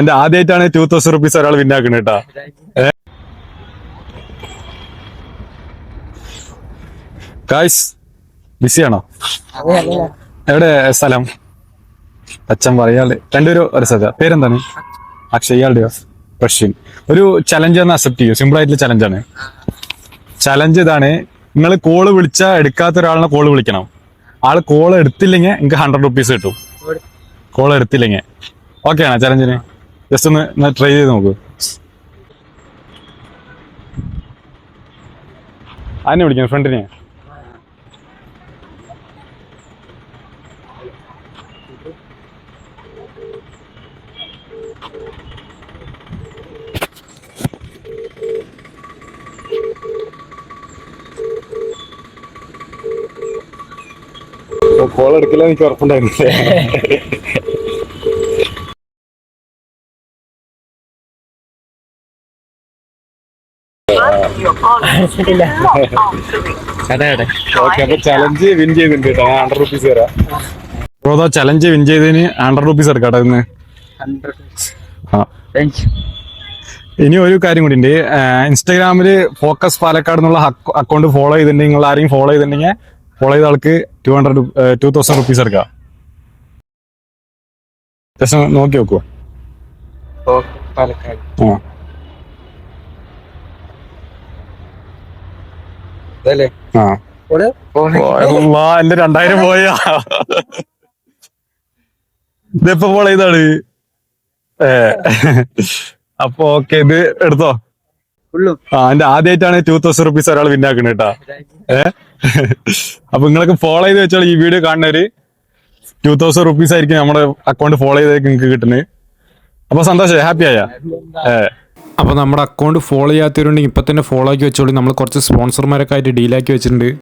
എന്റെ ആദ്യമായിട്ടാണ് 2000 റുപ്പീസ് ഒരാൾ വിന്നാക്കുന്നത് കേട്ടാ. ഗായ്സ് ബിസിയാണോ? എവിടെ സ്ഥലം? അച്ഛൻ പറയാള് രണ്ടുപേരും ഒരു സ്ഥലം. പേരെന്താണ്? അക്ഷയ്. ഇയാളുടെയോ? റഷ്യൻ. ഒരു ചലഞ്ച് ഒന്ന് അക്സെപ്റ്റ് ചെയ്യൂ. സിമ്പിൾ ആയിട്ടുള്ള ചലഞ്ചാണ്. ചലഞ്ച് ഇതാണ്: നിങ്ങൾ കോള് വിളിച്ചാ എടുക്കാത്ത ഒരാളിനെ കോള് വിളിക്കണം. ആള് കോള് എടുത്തില്ലെങ്കിൽ നിങ്ങൾക്ക് 100 റുപ്പീസ് കിട്ടും. കോള് എടുത്തില്ലെങ്കിൽ ഓക്കെ ആണോ ചലഞ്ചിന്? ജസ്റ്റ് ഒന്ന് ട്രൈ ചെയ്ത് നോക്കൂ. അതിനെ വിളിക്കണം ഫ്രണ്ടിനെ. കോൾ എടുക്കില്ല എനിക്ക് ഉറപ്പുണ്ടായിരുന്നില്ലേ? ചലഞ്ച് വിൻ ചെയ്തിട്ടുണ്ട് കേട്ടോ. 100 റുപ്പീസ് തരാം. ബ്രോ ചലഞ്ച് വിൻ ചെയ്തതിന് 100 റുപ്പീസ് എടുക്കാട്ടോ ഇന്ന്. ഇനി ഒരു കാര്യം കൂടി ഉണ്ട്. ഇൻസ്റ്റാഗ്രാമില് ഫോക്കസ് പാലക്കാട് എന്നുള്ള അക്കൗണ്ട് ഫോളോ ചെയ്തിട്ടുണ്ടെങ്കിൽ, നിങ്ങൾ ആരെയും ഫോളോ ചെയ്തിട്ടുണ്ടെങ്കിൽ ഫോളോ ചെയ്ത ആൾക്ക് 2000 റുപ്പീസ് എടുക്കാം. ജസ്റ്റ് നോക്കി നോക്കുവോ? എന്റെ 2000 പോയാ. ഇതിപ്പോ ഫോളോ ചെയ്താണ്. അപ്പൊ ഓക്കെ, ഇത് എടുത്തോ. എന്റെ ആദ്യമായിട്ടാണ് 2000 റുപ്പീസ് ഒരാൾ വിന്നാക്കുന്നത് കേട്ടാ. അപ്പൊ നിങ്ങളൊക്കെ ഫോളോ ചെയ്ത് വെച്ചാൽ ഈ വീഡിയോ കാണുന്നവര് 2000 റുപ്പീസ് ആയിരിക്കും നമ്മുടെ അക്കൗണ്ട് ഫോളോ ചെയ്തേക്ക് നിങ്ങൾക്ക് കിട്ടുന്നത്. അപ്പൊ സന്തോഷം, ഹാപ്പി ആയ. അപ്പോൾ നമ്മുടെ അക്കൗണ്ട് ഫോളോ ചെയ്യാത്തവരുണ്ടെങ്കിൽ ഇപ്പം തന്നെ ഫോളോ ആക്കി വെച്ചോളൂ. നമ്മൾ കുറച്ച് സ്പോൺസർമാരൊക്കെ ആയിട്ട് ഡീലാക്കി വെച്ചിട്ടുണ്ട്.